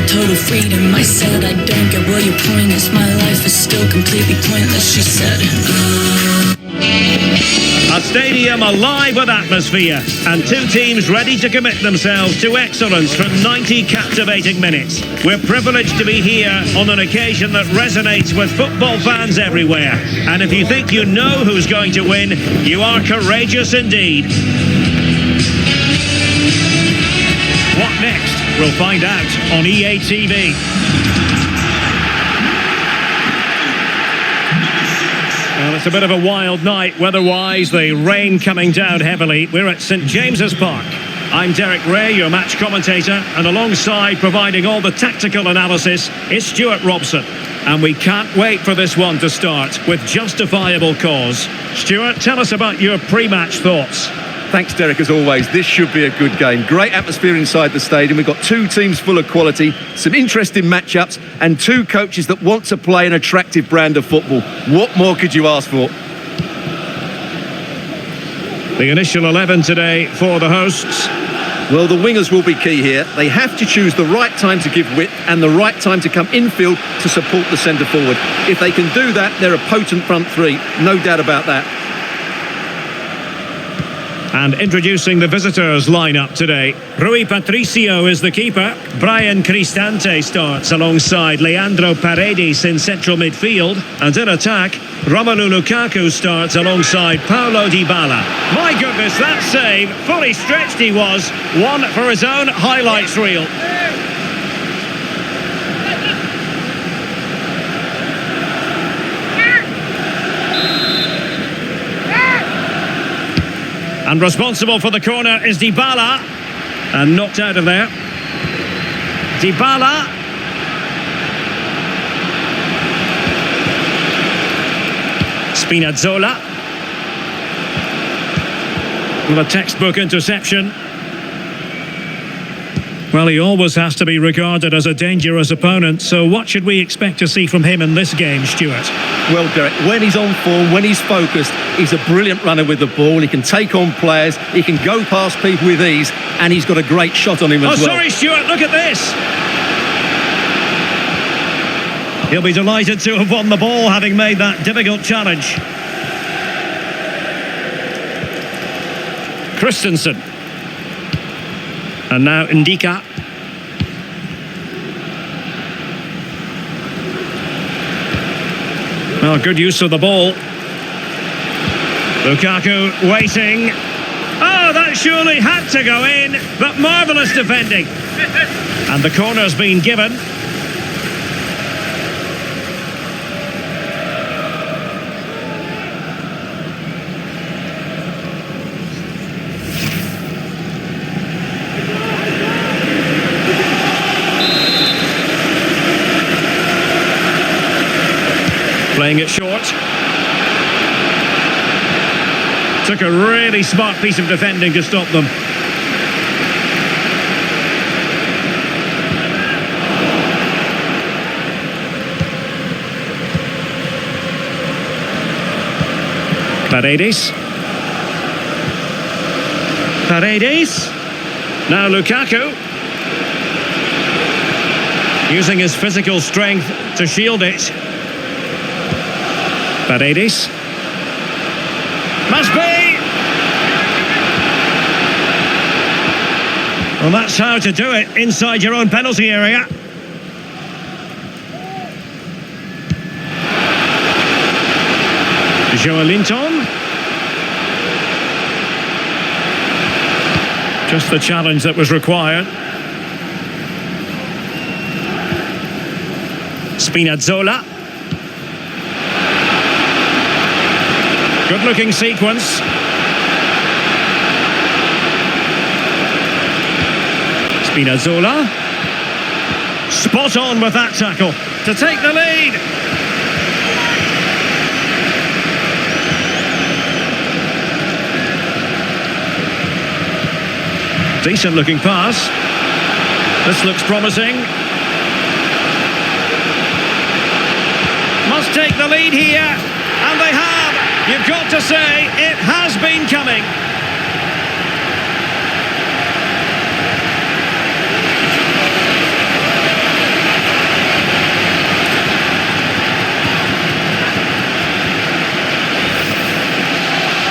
total freedom. I said I don't get what your point is. My life is still completely pointless, she said. A stadium alive with atmosphere and two teams ready to commit themselves to excellence for 90 captivating minutes. We're privileged to be here on an occasion that resonates with football fans everywhere. And if you think you know who's going to win, you are courageous indeed. What next? We'll find out on EA TV. Well, it's a bit of a wild night weather-wise, the rain coming down heavily. We're at St James's Park. I'm Derek Ray, your match commentator, and alongside providing all the tactical analysis is Stuart Robson. And we can't wait for this one to start with justifiable cause. Stuart, tell us about your pre-match thoughts. Thanks, Derek, as always. This should be a good game. Great atmosphere inside the stadium. We've got two teams full of quality, some interesting matchups, and two coaches that want to play an attractive brand of football. What more could you ask for? The initial 11 today for the hosts. Well, the wingers will be key here. They have to choose the right time to give width and the right time to come infield to support the centre forward. If they can do that, they're a potent front three. No doubt about that. And introducing the visitors lineup today. Rui Patricio is the keeper. Brian Cristante starts alongside Leandro Paredes in central midfield. And in attack, Romelu Lukaku starts alongside Paulo Dybala. My goodness, that save, fully stretched he was. One for his own highlights reel. And responsible for the corner is Dybala. And knocked out of there. Dybala. Spinazzola. Well, a textbook interception. Well, he always has to be regarded as a dangerous opponent. So what should we expect to see from him in this game, Stuart? Well, Derek, when he's on form, when he's focused, he's a brilliant runner with the ball. He can take on players, he can go past people with ease, and he's got a great shot on him as well. Oh, sorry, Stuart, look at this. He'll be delighted to have won the ball, having made that difficult challenge. Christensen. And now Ndika. Well, good use of the ball. Lukaku waiting. Oh, that surely had to go in, but marvellous defending. And the corner's been given. Playing it short. Took a really smart piece of defending to stop them. Paredes. Paredes. Now Lukaku. Using his physical strength to shield it. Paredes. Must be! Well, that's how to do it inside your own penalty area. Joelinton. Just the challenge that was required. Spinazzola. Good looking sequence. Spinazzola. Spot on with that tackle to take the lead. Decent looking pass. This looks promising. Must take the lead here, and they have. You've got to say, it has been coming.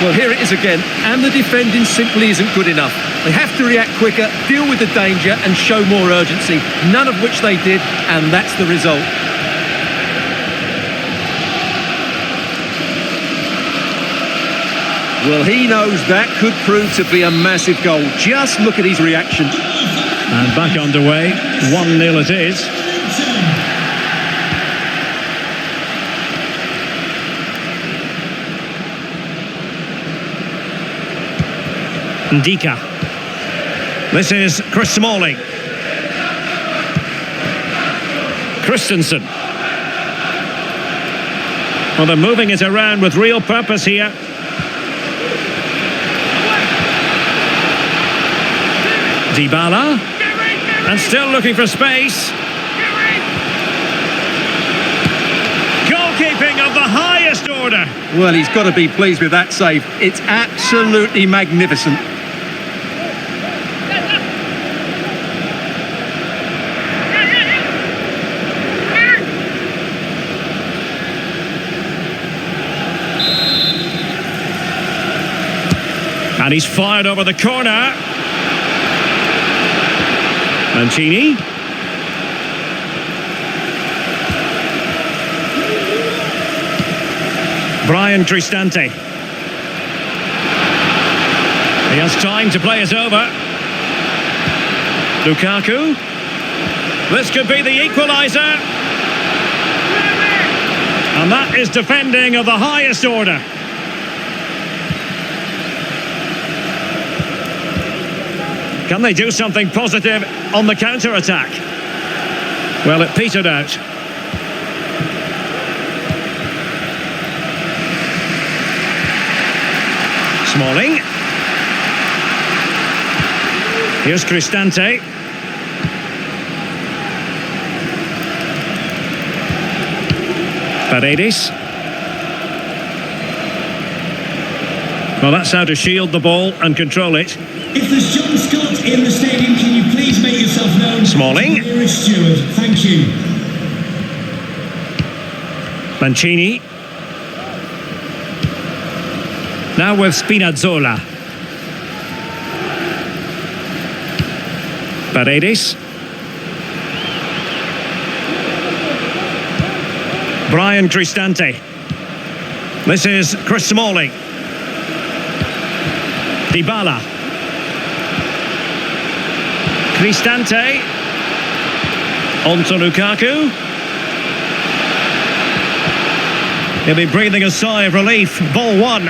Well, here it is again, and the defending simply isn't good enough. They have to react quicker, deal with the danger and show more urgency, none of which they did, and that's the result. Well, he knows that could prove to be a massive goal. Just look at his reaction. And back underway, 1-0 it is. Ndika. This is Chris Smalling. Christensen. Well, they're moving it around with real purpose here. Dybala. And still looking for space. Goalkeeping of the highest order. Well, he's got to be pleased with that save. It's absolutely magnificent. And he's fired over the corner. Mancini. Brian Cristante. He has time to play it over. Lukaku. This could be the equaliser. And that is defending of the highest order. Can they do something positive on the counter-attack? Well, it petered out. Smalling. Here's Cristante. Paredes. Well, that's how to shield the ball and control it. If there's John Scott in the stadium, can you please make yourself known? Smalling. To the nearest steward. Thank you. Mancini. Now with Spinazzola. Paredes. Brian Cristante. This is Chris Smalling. Dybala. Cristante. On to Lukaku. He'll be breathing a sigh of relief. Ball one.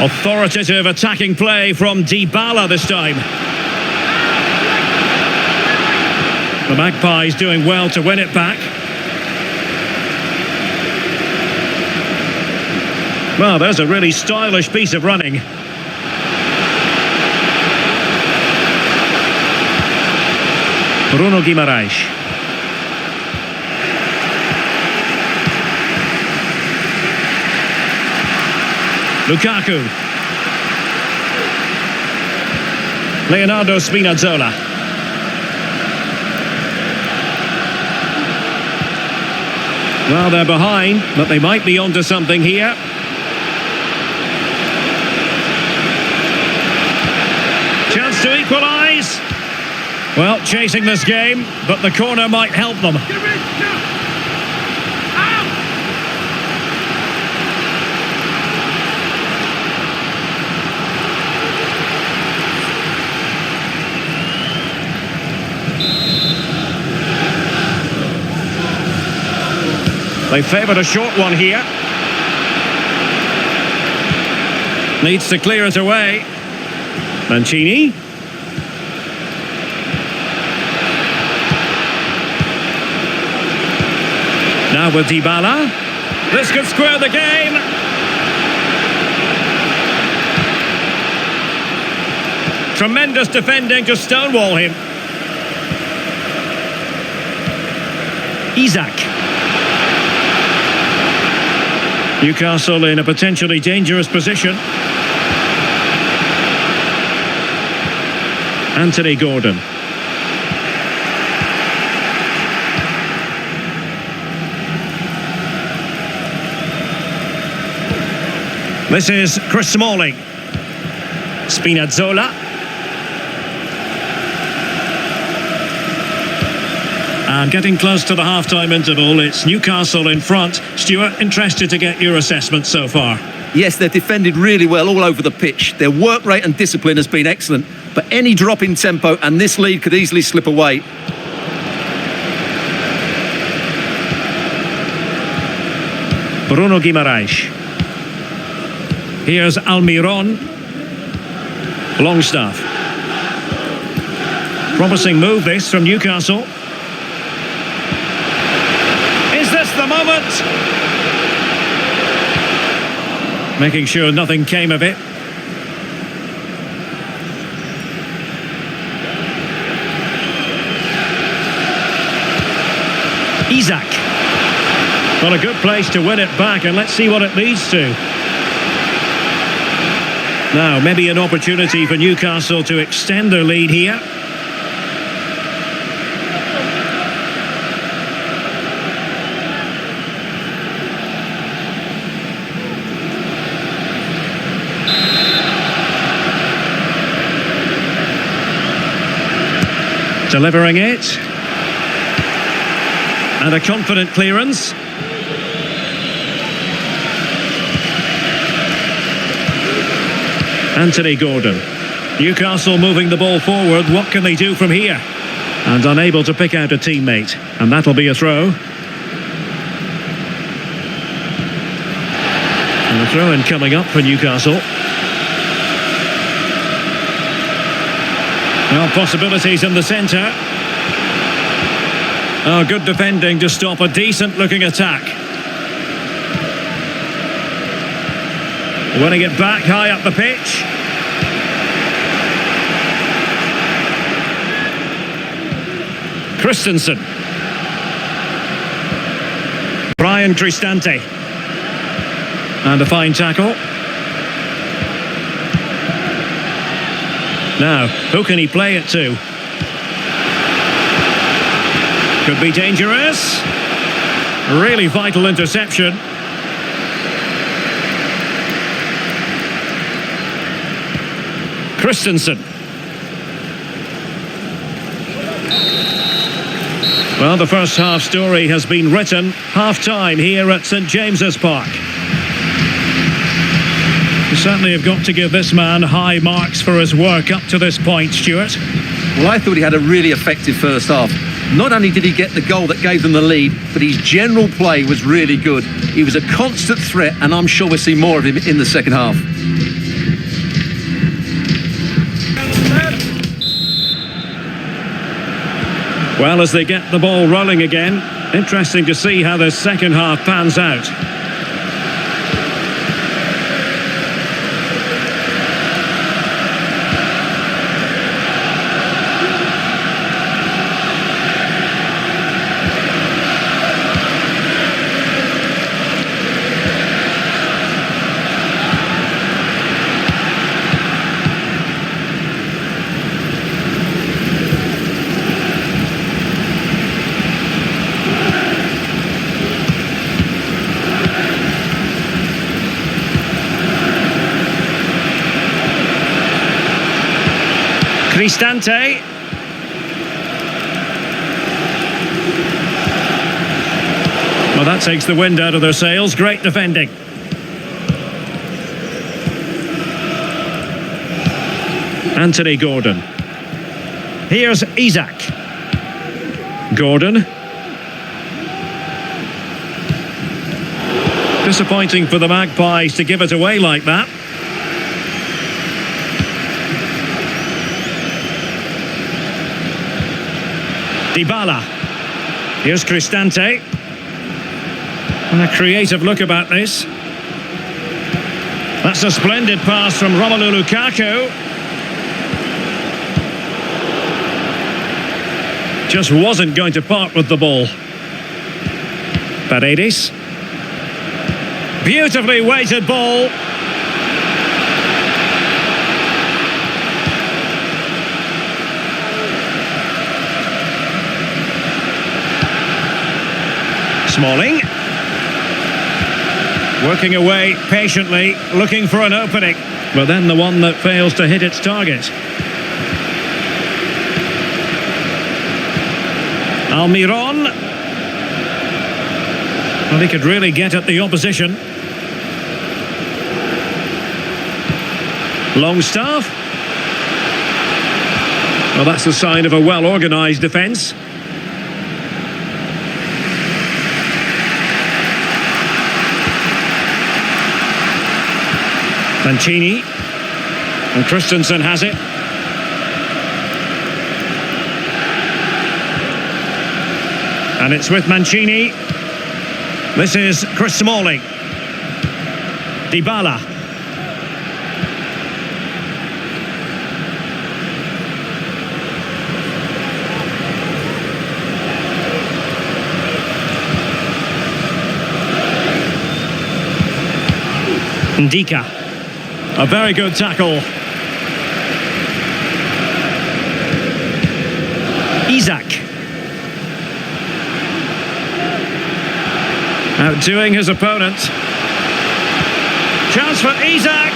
Authoritative attacking play from Dybala this time. The Magpies doing well to win it back. Well, there's a really stylish piece of running. Bruno Guimaraes. Lukaku. Leonardo Spinazzola. Well, they're behind, but they might be onto something here. Chance to equalise. Well, chasing this game, but the corner might help them. They favoured a short one here. Needs to clear it away. Mancini. Now with Dybala. This could square the game. Tremendous defending to stonewall him. Isak. Newcastle in a potentially dangerous position. Anthony Gordon. This is Chris Smalling. Spinazzola. And getting close to the half-time interval, it's Newcastle in front. Stuart, interested to get your assessment so far. Yes, they've defended really well all over the pitch. Their work rate and discipline has been excellent, but any drop in tempo and this lead could easily slip away. Bruno Guimaraes. Here's Almiron. Longstaff. Promising move this from Newcastle. Is this the moment? Making sure nothing came of it. Isak. Well, a good place to win it back, and let's see what it leads to. Now, maybe an opportunity for Newcastle to extend their lead here. Delivering it. And a confident clearance. Anthony Gordon. Newcastle moving the ball forward. What can they do from here? And unable to pick out a teammate. And that'll be a throw. And a throw-in coming up for Newcastle. Well, possibilities in the centre. Oh, good defending to stop a decent-looking attack. Winning it back high up the pitch. Christensen. Brian Cristante. And a fine tackle. Now, who can he play it to? Could be dangerous. Really vital interception. Christensen. Well, the first half story has been written. Half-time here at St James's Park. You certainly have got to give this man high marks for his work up to this point, Stuart. Well, I thought he had a really effective first half. Not only did he get the goal that gave them the lead, but his general play was really good. He was a constant threat, and I'm sure we'll see more of him in the second half. Well, as they get the ball rolling again, interesting to see how the second half pans out. Cristante. Well, that takes the wind out of their sails. Great defending. Anthony Gordon. Here's Isak. Gordon. Disappointing for the Magpies to give it away like that. Dybala. Here's Cristante. And a creative look about this. That's a splendid pass from Romelu Lukaku. Just wasn't going to part with the ball. Paredes. Beautifully weighted ball. Smalling. Working away patiently, looking for an opening. But then the one that fails to hit its target. Almiron. Well, he could really get at the opposition. Longstaff. Well, that's a sign of a well-organised defence. Mancini. And Christensen has it. And it's with Mancini. This is Chris Smalling. Dybala. Ndika. A very good tackle. Isak. Outdoing his opponent. Chance for Isak.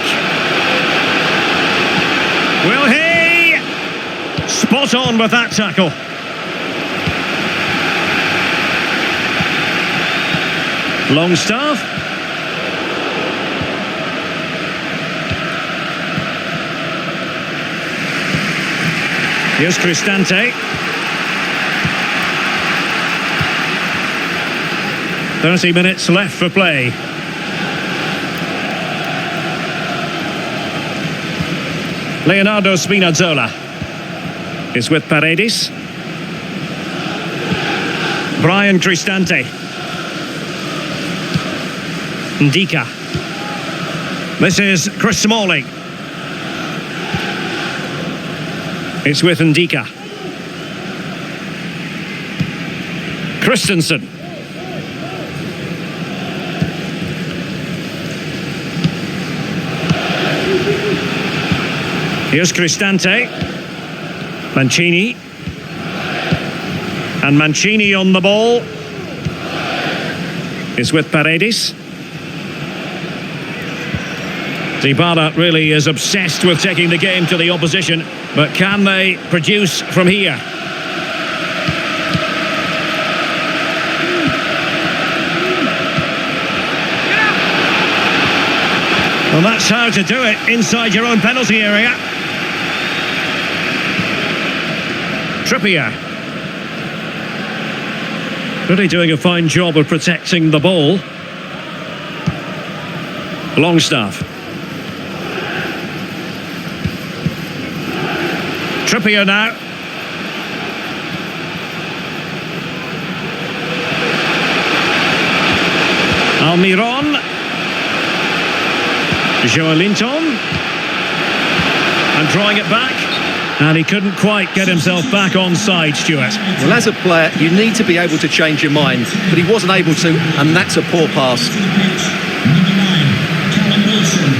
Will he? Spot on with that tackle. Longstaff. Here's Cristante. 30 minutes left for play. Leonardo Spinazzola is with Paredes. Brian Cristante. Ndika. This is Chris Smalling. It's with Ndika. Christensen. Here's Cristante. Mancini. And Mancini on the ball. Is with Paredes. Dybala really is obsessed with taking the game to the opposition, but can they produce from here? Well, that's how to do it inside your own penalty area. Trippier. Really doing a fine job of protecting the ball. Longstaff. Trippier now. Almiron. Joelinton. And drawing it back. And he couldn't quite get himself back on side, Stuart. Well, as a player, you need to be able to change your mind, but he wasn't able to, and that's a poor pass. Number 9, Callum Wilson.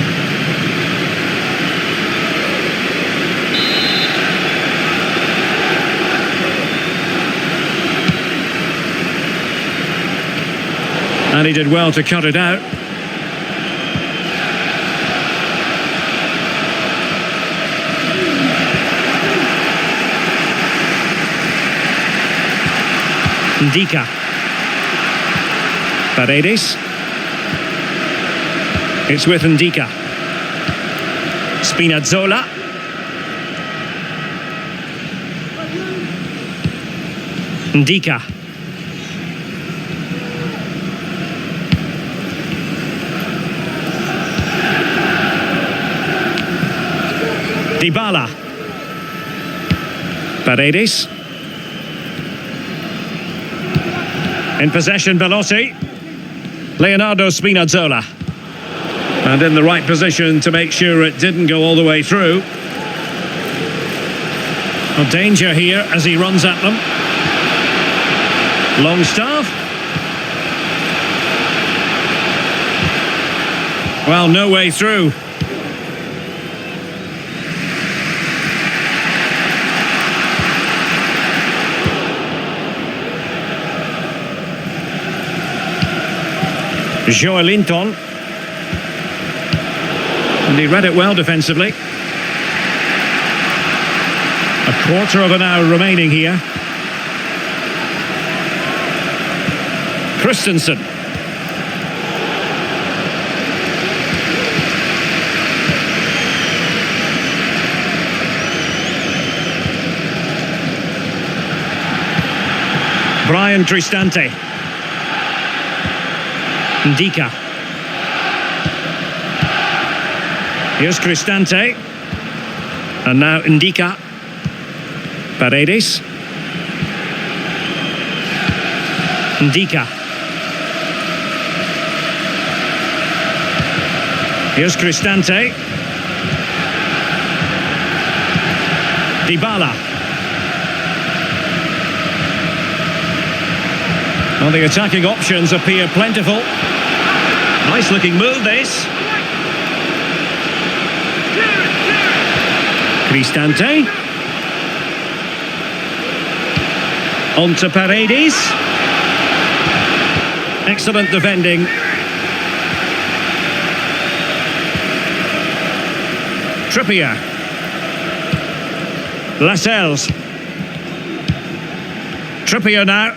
And he did well to cut it out. Ndika. Paredes. It's with Ndika. Spinazzola. Ndika. Dybala. Paredes. In possession, Velotti. Leonardo Spinazzola. And in the right position to make sure it didn't go all the way through. A danger here as he runs at them. Longstaff. Well, no way through. Joelinton. And he read it well defensively. A quarter of an hour remaining here. Christensen. Brian Cristante. Ndika. Here's Cristante. And now Ndika. Paredes. Ndika. Here's Cristante. Dybala. Well, the attacking options appear plentiful. Nice looking move this. Cristante. On to Paredes. Excellent defending. Trippier. Lascelles. Trippier now.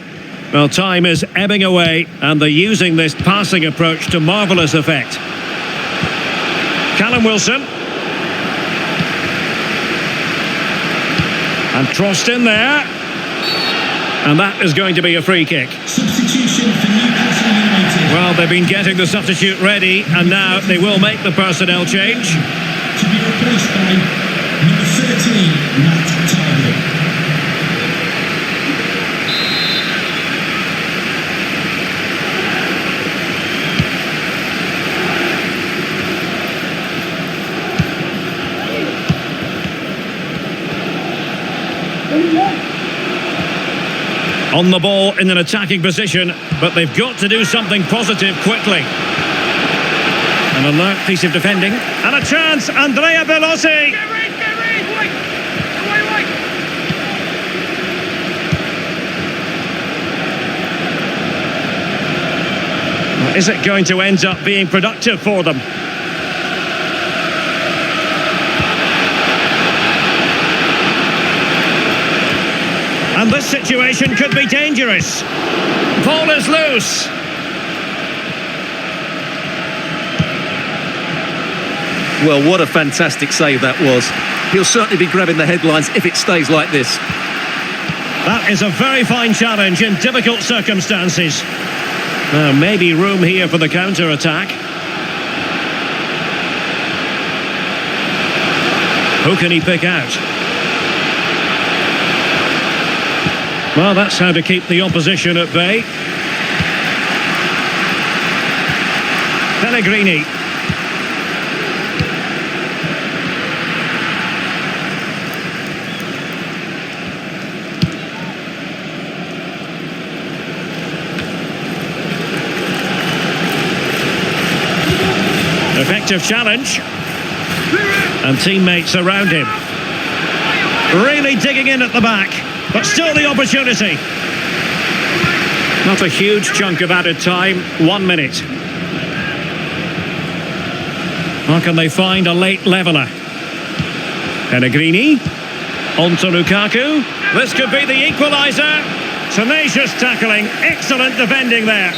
Well, time is ebbing away, and they're using this passing approach to marvellous effect. Callum Wilson. And crossed in there. And that is going to be a free kick. Substitution for Newcastle United. Well, they've been getting the substitute ready, and now they will make the personnel change. To be replaced by number 13, Matt Target. On the ball in an attacking position, but they've got to do something positive quickly. An alert piece of defending. And a chance, Andrea Bellotti! Well, is it going to end up being productive for them? And this situation could be dangerous. Ball is loose. Well, what a fantastic save that was. He'll certainly be grabbing the headlines if it stays like this. That is a very fine challenge in difficult circumstances. Now, maybe room here for the counter-attack. Who can he pick out? Well, that's how to keep the opposition at bay. Pellegrini. Effective challenge. And teammates around him. Really digging in at the back. But still the opportunity. Not a huge chunk of added time, 1 minute. How can they find a late leveller? Pellegrini. On to Lukaku. This could be the equaliser. Tenacious tackling, excellent defending there.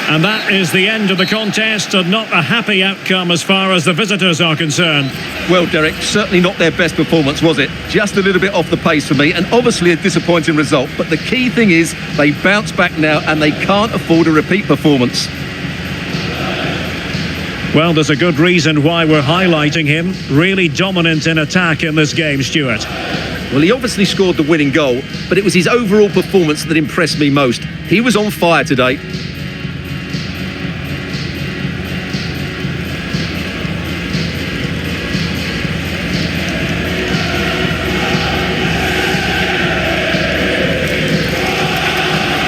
And that is the end of the contest, and not a happy outcome as far as the visitors are concerned. Well, Derek, certainly not their best performance, was it? Just a little bit off the pace for me, and obviously a disappointing result. But the key thing is they bounce back now, and they can't afford a repeat performance. Well, there's a good reason why we're highlighting him. Really dominant in attack in this game, Stuart. Well, he obviously scored the winning goal, but it was his overall performance that impressed me most. He was on fire today.